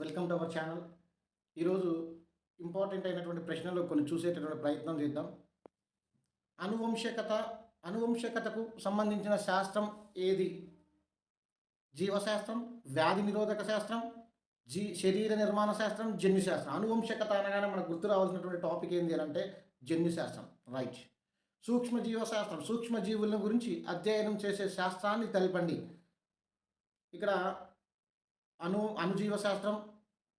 Welcome to our channel. ఈరోజు important అయినటువంటి ప్రశ్నలు కొన్ని చూసేటటువంటి ప్రయత్నం చేద్దాం. అనువంశకత అనువంశకతకు సంబంధించిన శాస్త్రం ఏది? జీవశాస్త్రం, వ్యాధి నిరోధక శాస్త్రం, శరీర నిర్మాణ శాస్త్రం, జన్యుశాస్త్రం. అనువంశకత అనగానే మనకు గుర్తు రావాల్సినటువంటి టాపిక్ ఏంటి అని అంటే జన్యుశాస్త్రం. రైట్. సూక్ష్మజీవశాస్త్రం, సూక్ష్మజీవుల గురించి అధ్యయనం చేసే శాస్త్రాన్ని తెలపండి. ఇక్కడ అణుజీవశాస్త్రం,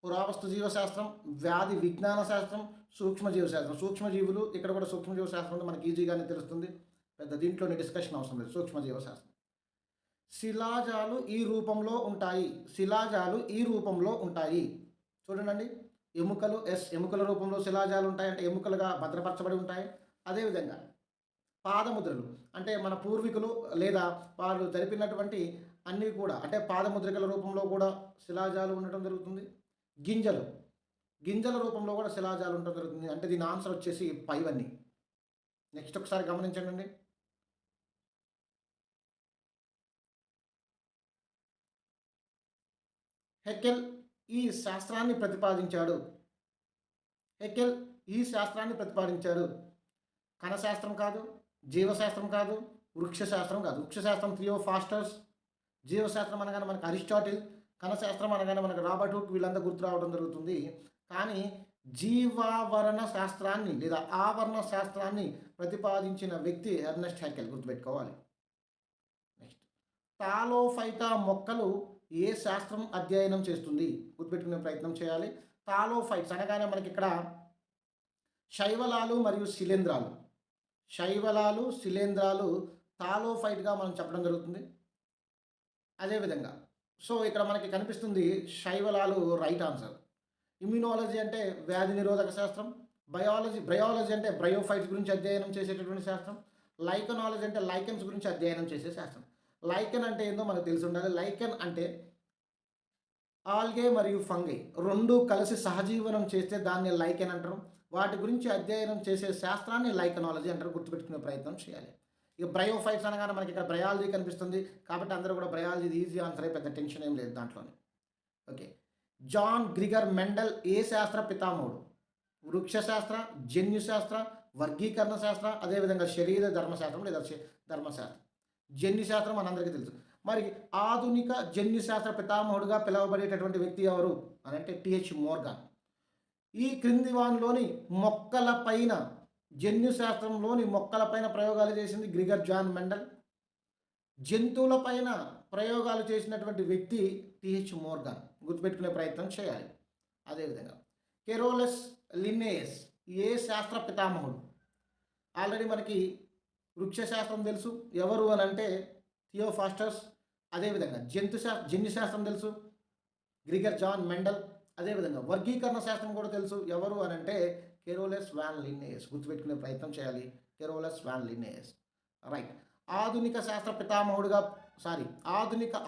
పురావస్తు జీవశాస్త్రం, వ్యాధి విజ్ఞాన శాస్త్రం, సూక్ష్మజీవశాస్త్రం. సూక్ష్మజీవులు ఇక్కడ కూడా సూక్ష్మజీవశాస్త్రం ఉంది, మనకి ఈజీగానే తెలుస్తుంది, పెద్ద దీంట్లోనే డిస్కషన్ అవసరం లేదు. సూక్ష్మజీవశాస్త్రం. శిలాజాలు ఈ రూపంలో ఉంటాయి. శిలాజాలు ఈ రూపంలో ఉంటాయి. చూడండి, ఎముకలు ఎముకల రూపంలో శిలాజాలు ఉంటాయి, అంటే ఎముకలుగా భద్రపరచబడి ఉంటాయి. అదేవిధంగా పాదముద్రలు అంటే మన పూర్వీకులు లేదా వాళ్ళు జరిపినటువంటి అన్నీ కూడా అంటే పాదముద్రికల రూపంలో కూడా శిలాజాలు ఉండటం జరుగుతుంది. గింజల రూపంలో కూడా శిలాజాలు ఉండటం జరుగుతుంది. అంటే దీని ఆన్సర్ వచ్చేసి పైవన్నీ. నెక్స్ట్ ఒకసారి గమనించండి. హెకెల్ ఈ శాస్త్రాన్ని ప్రతిపాదించాడు. కణశాస్త్రం కాదు, జీవశాస్త్రం కాదు, వృక్షశాస్త్రం కాదు. వృక్షశాస్త్రం థియోఫాస్టస్, జీవశాస్త్రం అనగానే మనకు అరిస్టాటిల్, కణశాస్త్రం అనగానే మనకు రాబర్ట్ హుక్, వీళ్ళంతా గుర్తు రావడం జరుగుతుంది. కానీ జీవావరణ శాస్త్రాన్ని లేదా ఆవరణ శాస్త్రాన్ని ప్రతిపాదించిన వ్యక్తి ఎర్నెస్ట్ హెకెల్, గుర్తుపెట్టుకోవాలి. నెక్స్ట్, తాలోఫైటా మొక్కలు ఏ శాస్త్రం అధ్యయనం చేస్తుంది? గుర్తుపెట్టుకునే ప్రయత్నం చేయాలి. తాలోఫైట్స్ అనగానే మనకి ఇక్కడ శైవలాలు మరియు శిలేంధ్రాలు తాలోఫైట్గా మనం చెప్పడం జరుగుతుంది. అదేవిధంగా సో ఇక్కడ మనకి కనిపిస్తుంది శైవలాలు రైట్ ఆన్సర్. ఇమ్యూనాలజీ అంటే వ్యాధి నిరోధక శాస్త్రం. బ్రయాలజీ అంటే బ్రయోఫైట్స్ గురించి అధ్యయనం చేసేటటువంటి శాస్త్రం. లైకనాలజీ అంటే లైకెన్స్ గురించి అధ్యయనం చేసే శాస్త్రం. లైకెన్ అంటే ఏందో మనకు తెలిసి ఉండాలి. లైకెన్ అంటే ఆల్గే మరియు ఫంగై రెండు కలిసి సహజీవనం చేస్తే దాన్ని లైకెన్ అంటారు. వాటి గురించి అధ్యయనం చేసే శాస్త్రాన్ని లైకనాలజీ అంటారు. గుర్తుపెట్టుకునే ప్రయత్నం చేయాలి. ఇక బ్రయోఫైట్స్ అనగానే మనకి ఇక్కడ బ్రయాలజీ కనిపిస్తుంది కాబట్టి అందరూ కూడా బ్రయాలజీ ఈజీ ఆన్సర్, పెద్ద టెన్షన్ ఏం లేదు దాంట్లోనే. ఓకే. జాన్ గ్రిగర్ మెండల్ ఏ శాస్త్ర పితామహుడు? వృక్షశాస్త్ర, జన్యుశాస్త్ర, వర్గీకరణ శాస్త్ర, అదేవిధంగా శరీర ధర్మశాస్త్రం లేదా ధర్మశాస్త్రం. జన్యుశాస్త్రం మనందరికీ తెలుసు. మరి ఆధునిక జన్యుశాస్త్ర పితామహుడుగా పిలువబడేటటువంటి వ్యక్తి ఎవరు అని అంటే టిహెచ్ మోర్గాన్. ఈ క్రింది వానిలోని మొక్కలపైన జన్యుశాస్త్రంలోని మొక్కలపైన ప్రయోగాలు చేసింది గ్రిగర్ జాన్ మెండల్. జంతువులపైన ప్రయోగాలు చేసినటువంటి వ్యక్తి టిహెచ్ మోర్గాన్. గుర్తుపెట్టుకునే ప్రయత్నం చేయాలి. అదేవిధంగా కెరోలస్ లిన్నేయస్ ఏ శాస్త్ర పితామహుడు? ఆల్రెడీ మనకి వృక్షశాస్త్రం తెలుసు, ఎవరు అని అంటే థియోఫాస్టస్. అదేవిధంగా జన్యుశాస్త్రం తెలుసు, గ్రిగర్ జాన్ మెండల్. అదేవిధంగా వర్గీకరణ శాస్త్రం కూడా తెలుసు, ఎవరు అని అంటే కెరోలస్ వాన్ లిన్నేయస్. గుర్తుపెట్టుకునే ప్రయత్నం చేయాలి, కెరోలస్ వాన్ లిన్నేయస్. రైట్. ఆధునిక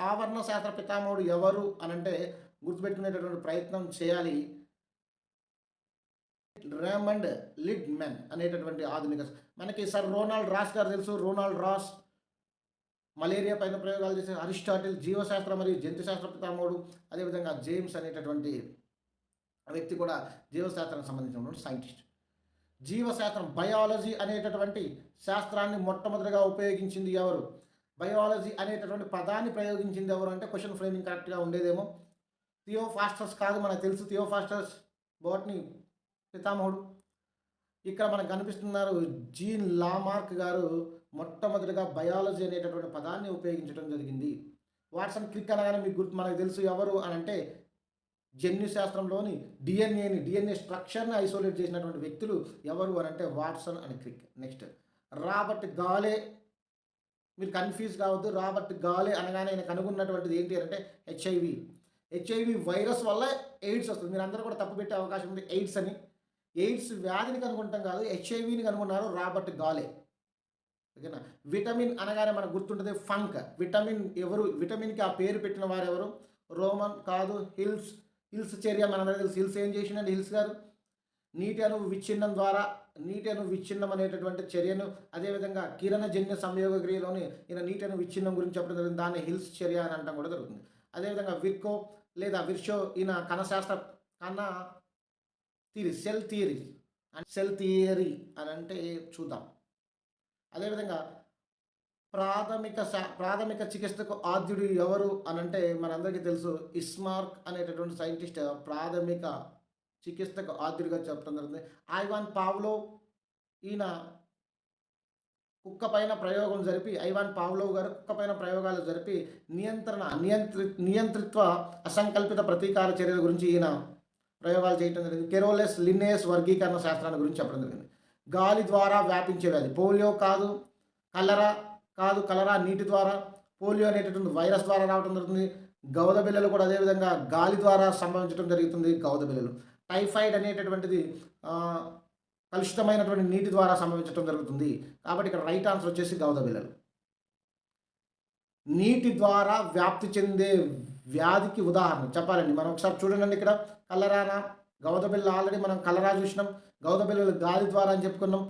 ఆవరణ శాస్త్ర పితామహుడు ఎవరు అని అంటే గుర్తుపెట్టుకునేటటువంటి ప్రయత్నం చేయాలి, రేమండ్ లిడ్మెన్ అనేటటువంటి ఆధునిక. మనకి సర్ రోనాల్డ్ రాస్ గారు తెలుసు. రోనాల్డ్ రాస్ మలేరియా పైన ప్రయోగాలు చేసే. అరిస్టాటిల్ జీవశాస్త్రం మరియు జంతుశాస్త్ర పితామహుడు. అదేవిధంగా జేమ్స్ అనేటటువంటి వ్యక్తి కూడా జీవశాస్త్రానికి సంబంధించినటువంటి సైంటిస్ట్. జీవశాస్త్రం బయాలజీ అనేటటువంటి శాస్త్రాన్ని మొట్టమొదటిగా ఉపయోగించింది ఎవరు? బయాలజీ అనేటటువంటి పదాన్ని ప్రయోగించింది ఎవరు అంటే క్వశ్చన్ ఫ్రేమింగ్ కరెక్ట్గా ఉండేదేమో. థియోఫాస్టస్ కాదు, మనకు తెలుసు థియోఫాస్టస్ బోటనీ పితామహుడు. ఇక్కడ మనకు కనిపిస్తున్నారు జీన్ లామార్క్ గారు మొట్టమొదటిగా బయాలజీ అనేటటువంటి పదాన్ని ఉపయోగించడం జరిగింది. వాట్సన్ క్రిక్ అనగానే మనకు తెలుసు ఎవరు అని అంటే జన్యుశాస్త్రంలోని డిఎన్ఏ స్ట్రక్చర్ని ఐసోలేట్ చేసినటువంటి వ్యక్తులు ఎవరు అని అంటే Watson and Crick. Next, Robert గాలే. మీరు కన్ఫ్యూజ్ కావద్దు. రాబర్ట్ గాలే అనగానే ఆయన కనుగొన్నటువంటిది ఏంటి అంటే హెచ్ఐవి వైరస్ వల్ల ఎయిడ్స్ వస్తుంది. మీరు అందరూ కూడా తప్పు పెట్టే అవకాశం ఉంది ఎయిడ్స్ అని. ఎయిడ్స్ వ్యాధిని కనుగొంటాం కాదు, హెచ్ఐవిని కనుగొన్నారు రాబర్ట్ గాలే. ఓకేనా. విటమిన్ అనగానే మనకు గుర్తుంటుంది ఫంక్. విటమిన్కి ఆ పేరు పెట్టిన వారు ఎవరు? రోమన్ కాదు, హిల్స్ చర్య. మనందరికీ తెలుసు హిల్స్ ఏం చేసిందండి. హిల్స్ గారు నీటి అణువు విచ్ఛిన్నం అనేటటువంటి చర్యను, అదేవిధంగా కిరణజన్య సంయోగ క్రియలోని ఈయన నీటి అణువు విచ్ఛిన్నం గురించి చెప్పడం జరిగింది. దాన్ని హిల్స్ చర్య అని అంటాం కూడా జరుగుతుంది. అదేవిధంగా విర్కో లేదా విర్షో ఈయన కణశాస్త్ర కణ థియరీ, సెల్ థియరీ అని అంటే చూద్దాం. అదేవిధంగా ప్రాథమిక చికిత్సకు ఆద్యుడు ఎవరు అనంటే మనందరికీ తెలుసు ఇస్మార్క్ అనేటటువంటి సైంటిస్ట్ ప్రాథమిక చికిత్సకు ఆద్యుడిగా చెప్పడం జరుగుతుంది. ఐవాన్ పావ్లోవ్ ఈయన ఐవాన్ పావ్లోవ్ గారు కుక్క పైన ప్రయోగాలు జరిపి నియంత్రిత్వ అసంకల్పిత ప్రతీకార చర్యల గురించి ఈయన ప్రయోగాలు చేయడం జరిగింది. కెరోలెస్ లిన్నేయస్ వర్గీకరణ శాస్త్రాన్ని గురించి చెప్పడం జరిగింది. గాలి ద్వారా వ్యాపించే వ్యాధి పోలియో కాదు, కలరా నీటి ద్వారా, పోలియో అనేటటువంటి వైరస్ ద్వారా రావడం జరుగుతుంది. గౌద బిళ్ళలు కూడా అదేవిధంగా గాలి ద్వారా సంభవించడం జరుగుతుంది. గౌద బిళ్ళలు టైఫాయిడ్ అనేటటువంటిది కలుషితమైనటువంటి నీటి ద్వారా సంభవించడం జరుగుతుంది. కాబట్టి ఇక్కడ రైట్ ఆన్సర్ వచ్చేసి గౌద బిళ్ళలు. నీటి ద్వారా వ్యాప్తి చెందే వ్యాధికి ఉదాహరణ చెప్పాలండి. మనం ఒకసారి చూడండి, ఇక్కడ కలరానా, గౌద బిళ్ళ ఆల్రెడీ మనం కలరా చూసినాం, గౌద బిళ్ళలు గాలి ద్వారా అని చెప్పుకున్నాం.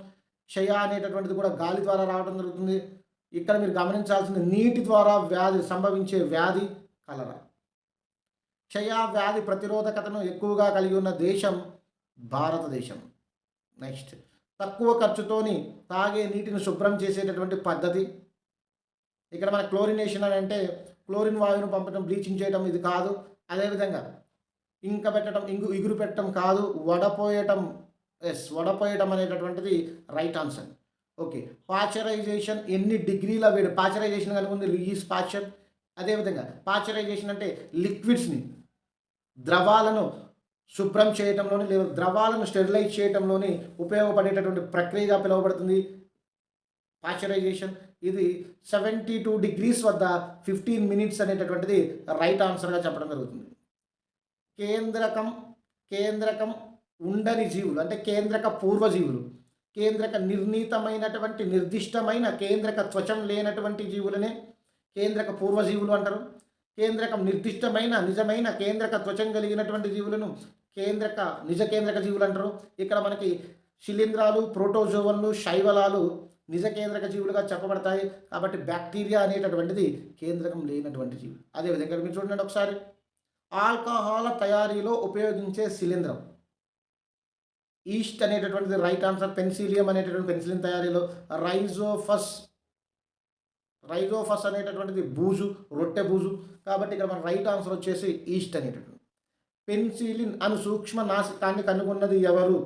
క్షయ అనేటటువంటిది కూడా గాలి ద్వారా రావడం జరుగుతుంది. ఇక్కడ మీరు గమనించాల్సింది నీటి ద్వారా సంభవించే వ్యాధి కలరా. క్షయ వ్యాధి ప్రతిరోధకతను ఎక్కువగా కలిగి ఉన్న దేశం భారతదేశం. నెక్స్ట్, తక్కువ ఖర్చుతోని తాగే నీటిని శుభ్రం చేసేటటువంటి పద్ధతి. ఇక్కడ మన క్లోరినేషన్ అని అంటే క్లోరిన్ వాయువును పంపడం, బ్లీచింగ్ చేయడం ఇది కాదు. అదేవిధంగా ఇగురు పెట్టడం కాదు, వడపోయటం అనేటటువంటిది రైట్ ఆన్సర్. ఓకే, పాశ్చరైజేషన్ ఎన్ని డిగ్రీల వేడి, పాశ్చరైజేషన్ కనుక ఉంది లూయిస్ పాశ్చర్. అదేవిధంగా పాశ్చరైజేషన్ అంటే లిక్విడ్స్ని, ద్రవాలను శుభ్రం చేయడంలోని లేదా ద్రవాలను స్టెరిలైజ్ చేయడంలోని ఉపయోగపడేటటువంటి ప్రక్రియగా పిలువబడుతుంది పాశ్చరైజేషన్. ఇది 72 degrees వద్ద 15 minutes అనేటటువంటిది రైట్ ఆన్సర్గా చెప్పడం జరుగుతుంది. కేంద్రకం ఉండని జీవులు అంటే కేంద్రక పూర్వజీవులు, నిర్దిష్టమైన కేంద్రక త్వచం లేనటువంటి జీవులనే కేంద్రక పూర్వజీవులు అంటారు. కేంద్రకం నిర్దిష్టమైన నిజమైన కేంద్రక త్వచం కలిగినటువంటి జీవులను నిజ కేంద్రక జీవులు అంటారు. ఇక్కడ మనకి శిలీంధ్రాలు, ప్రోటోజోవన్లు, శైవలాలు నిజ కేంద్రక జీవులుగా చెప్పబడతాయి. కాబట్టి బ్యాక్టీరియా అనేటటువంటిది కేంద్రకం లేనటువంటి జీవి. అదేవిధంగా మీరు చూడండి ఒకసారి, ఆల్కహాల్ తయారీలో ఉపయోగించే శిలీంధ్రం ఈస్ట్ అనేటటువంటిది రైట్ ఆన్సర్. పెన్సిలియం అనేటటువంటి పెన్సిలిన్ తయారీలో. రైజోఫస్ అనేటటువంటిది బూజు, రొట్టె బూజు. కాబట్టి ఇక్కడ మన రైట్ ఆన్సర్ వచ్చేసి ఈస్ట్ అనేటటువంటి. పెన్సిలిన్ అను సూక్ష్మ నాశకాన్ని కనుగొన్నది ఎవరు?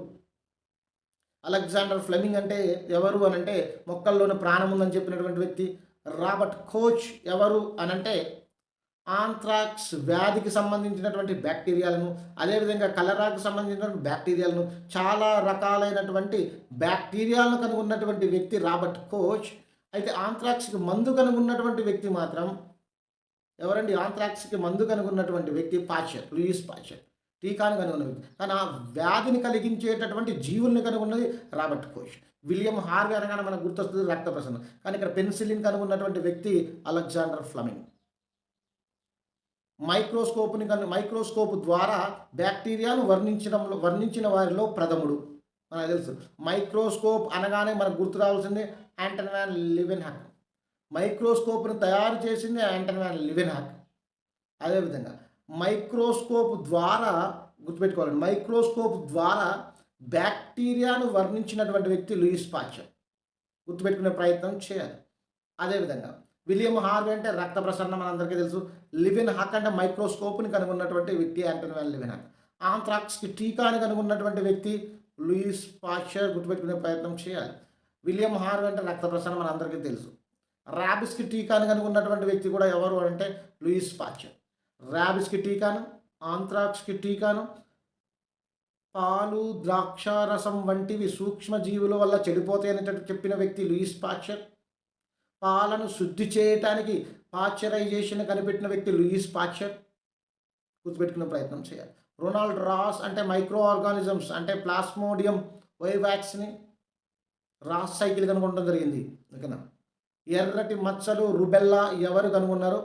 అలెగ్జాండర్ ఫ్లెమింగ్ అంటే ఎవరు అనంటే మొక్కల్లోని ప్రాణం ఉందని చెప్పినటువంటి వ్యక్తి. రాబర్ట్ కోచ్ ఎవరు అనంటే ఆంథ్రాక్స్ వ్యాధికి సంబంధించినటువంటి బ్యాక్టీరియాలను, అదేవిధంగా కలరాకు సంబంధించినటువంటి బ్యాక్టీరియాలను, చాలా రకాలైనటువంటి బ్యాక్టీరియాలను కనుగొన్నటువంటి వ్యక్తి రాబర్ట్ కోచ్. అయితే ఆంథ్రాక్స్కి మందు కనుగొన్నటువంటి వ్యక్తి మాత్రం ఎవరండి? ఆంథ్రాక్స్కి మందు కనుగొన్నటువంటి వ్యక్తి లూయిస్ పాశ్చర్. టీకాను కనుగొన్న వ్యక్తి. కానీ ఆ వ్యాధిని కలిగించేటటువంటి జీవుల్ని కనుగొన్నది రాబర్ట్ కోచ్. విలియం హార్వే అనగానే మనకు గుర్తొస్తుంది రక్త ప్రసరణ. కానీ ఇక్కడ పెన్సిలిన్ కనుగొన్నటువంటి వ్యక్తి అలెగ్జాండర్ ఫ్లెమింగ్. మైక్రోస్కోప్ ద్వారా బ్యాక్టీరియాను వర్ణించిన వారిలో ప్రథముడు. మనకు తెలుసు మైక్రోస్కోప్ అనగానే మనకు గుర్తు రావాల్సింది యాంటన్ వాన్ లీవెన్హాక్. మైక్రోస్కోప్ను తయారు చేసింది యాంటన్ వాన్ లీవెన్హాక్. అదేవిధంగా మైక్రోస్కోప్ ద్వారా గుర్తుపెట్టుకోవాలండి, మైక్రోస్కోప్ ద్వారా బ్యాక్టీరియాను వర్ణించినటువంటి వ్యక్తి లూయిస్ పాశ్చర్. గుర్తుపెట్టుకునే ప్రయత్నం చేయాలి. అదేవిధంగా విలియం హార్వే అంటే రక్త ప్రసరణ మనందరికీ తెలుసు. లీవెన్హాక్ అంటే మైక్రోస్కోప్ని కనుగొన్నటువంటి వ్యక్తి యాంటన్ వాన్ లీవెన్హాక్. ఆంథ్రాక్స్కి టీకాని కనుగొన్నటువంటి వ్యక్తి లూయిస్ పాశ్చర్. గుర్తుపెట్టుకునే ప్రయత్నం చేయాలి. విలియం హార్వే అంటే రక్త ప్రసరణ మనందరికీ తెలుసు. ర్యాబిస్కి టీకాని కనుగొన్నటువంటి వ్యక్తి కూడా ఎవరు అంటే లూయిస్ పాశ్చర్. ర్యాబిస్కి టీకాను, ఆంథ్రాక్స్కి టీకాను, పాలు, ద్రాక్షారసం వంటివి సూక్ష్మజీవుల వల్ల చెడిపోతాయని చెప్పిన వ్యక్తి లూయిస్ పాశ్చర్. పాలను శుద్ధి చేయటానికి పాశ్చరైజేషన్ కనిపెట్టిన వ్యక్తి లూయిస్ పాశ్చర్. గుర్తుపెట్టుకునే ప్రయత్నం చేయాలి. రొనాల్డ్ రాస్ అంటే మైక్రో ఆర్గానిజమ్స్ అంటే ప్లాస్మోడియం వైవాక్స్ని రాస్ సైకిల్ కనుగొనడం జరిగింది. ఓకేనా. ఎర్రటి మచ్చలు రుబెల్లా ఎవరు కనుగొన్నారు?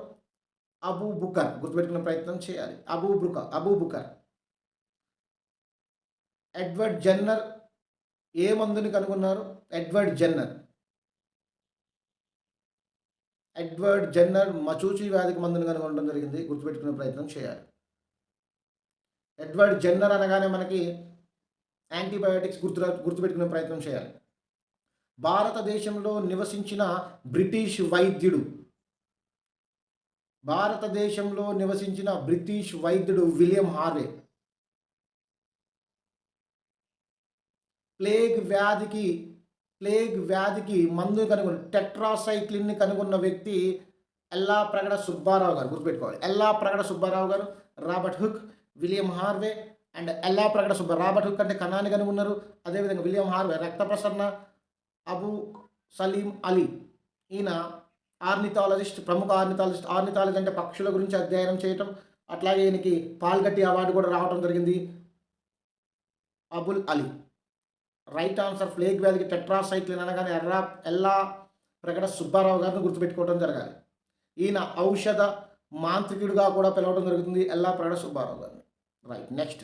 అబూ బుకర్. గుర్తుపెట్టుకునే ప్రయత్నం చేయాలి. అబూ బుకర్. ఎడ్వర్డ్ జెన్నర్ ఏ మందుని కనుగొన్నారు? ఎడ్వర్డ్ జెన్నర్ మచూచి వ్యాధికి మందుని కనుగొనడం జరిగింది. గుర్తుపెట్టుకునే ప్రయత్నం చేయాలి. ఎడ్వర్డ్ జెన్నర్ అనగానే మనకి యాంటీబయోటిక్స్ గుర్తుపెట్టుకునే ప్రయత్నం చేయాలి. భారతదేశంలో నివసించిన బ్రిటిష్ వైద్యుడు, భారతదేశంలో నివసించిన బ్రిటిష్ వైద్యుడు విలియం హార్వే. ప్లేగ్ వ్యాధికి ప్లేగ్ వ్యాధికి మందు కనుగొని టెట్రాసైక్లిన్ని కనుగొన్న వ్యక్తి ఎల్లాప్రగడ సుబ్బారావు గారు. గుర్తుపెట్టుకోవాలి, ఎల్లాప్రగడ సుబ్బారావు గారు, Robert hook, William Harvey and Yellapragada Robert hook అంటే కణాన్ని కనుగొన్నారు. అదేవిధంగా విలియం హార్వే రక్త ప్రసరణ. అబు సలీం అలీ, ఈయన ఆర్నిథాలజిస్ట్, ప్రముఖ ఆర్నిథాలజిస్ట్. ఆర్నిథాలజీ అంటే పక్షుల గురించి అధ్యయనం చేయటం. అట్లాగే ఈయనకి పాల్గట్టి అవార్డు కూడా రావడం జరిగింది. Abul Ali. Right answer plague వ్యాధికి టెట్రాసైక్లిన్ అనగానే ఎల్లా ప్రగడ సుబ్బారావు గారిని గుర్తుపెట్టుకోవడం జరగాలి. ఈయన ఔషధ మాంత్రికుడిగా కూడా పిలవడం జరుగుతుంది, ఎల్లా ప్రగడ సుబ్బారావు గారిని. రైట్. నెక్స్ట్,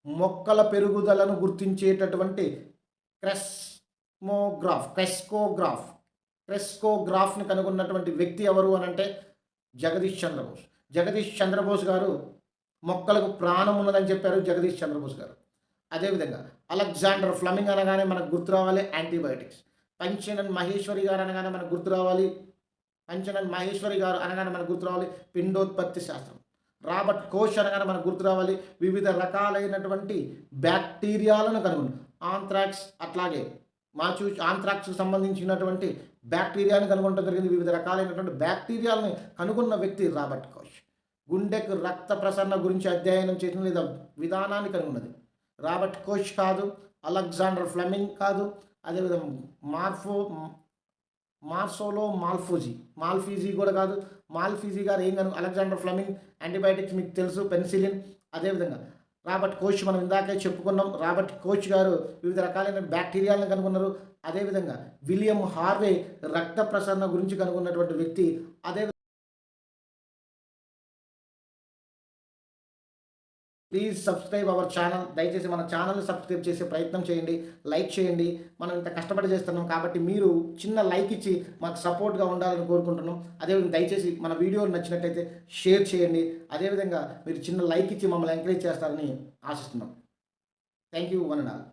మొక్కల పెరుగుదలను గుర్తించేటటువంటి క్రెస్కోగ్రాఫ్ని కనుగొన్నటువంటి వ్యక్తి ఎవరు అని అంటే జగదీష్ చంద్రబోస్. జగదీష్ చంద్రబోస్ గారు మొక్కలకు ప్రాణం ఉన్నదని చెప్పారు జగదీష్ చంద్రబోస్ గారు. అదేవిధంగా అలెగ్జాండర్ ఫ్లెమింగ్ అనగానే మనకు గుర్తు రావాలి యాంటీబయాటిక్స్. పంచనన్ మహేశ్వరి గారు అనగానే మనకు గుర్తు రావాలి పిండోత్పత్తి శాస్త్రం. రాబర్ట్ కోష్ అనగానే మనకు గుర్తు రావాలి వివిధ రకాలైనటువంటి బ్యాక్టీరియాలను కనుగొని ఆంథ్రాక్స్, అట్లాగే ఆంథ్రాక్స్కి సంబంధించినటువంటి బ్యాక్టీరియాని కనుగొనడం జరిగింది. వివిధ రకాలైనటువంటి బ్యాక్టీరియాలను కనుగొన్న వ్యక్తి రాబర్ట్ కోష్. గుండెకు రక్త ప్రసరణ గురించి అధ్యయనం చేసిన లేదా విధానాన్ని కనుగొన్నది రాబర్ట్ కోష్ కాదు, అలెగ్జాండర్ ఫ్లెమింగ్ కాదు. అదేవిధంగా మార్సోలో మాల్ఫీజీ కూడా కాదు. మాల్ఫీజీ గారు ఏం కను అలెగ్జాండర్ ఫ్లెమింగ్ యాంటీబయాటిక్స్ మీకు తెలుసు, పెన్సిలిన్. అదేవిధంగా రాబర్ట్ కోచ్ మనం ఇందాకే చెప్పుకున్నాం. రాబర్ట్ కోచ్ గారు వివిధ రకాలైన బ్యాక్టీరియాలను కనుగొన్నారు. అదేవిధంగా విలియం హార్వే రక్త ప్రసరణ గురించి కనుగొన్నటువంటి వ్యక్తి. అదే ప్లీజ్ సబ్స్క్రైబ్ అవర్ ఛానల్. దయచేసి మన ఛానల్ని సబ్స్క్రైబ్ చేసే ప్రయత్నం చేయండి, లైక్ చేయండి. మనం ఇంత కష్టపడి చేస్తున్నాం కాబట్టి మీరు చిన్న లైక్ ఇచ్చి మాకు సపోర్ట్గా ఉండాలని కోరుకుంటున్నాం. అదేవిధంగా దయచేసి మన వీడియో నచ్చినట్టయితే షేర్ చేయండి. అదేవిధంగా మీరు చిన్న లైక్ ఇచ్చి మమ్మల్ని ఎంకరేజ్ చేస్తారని ఆశిస్తున్నాం. Thank you one and all.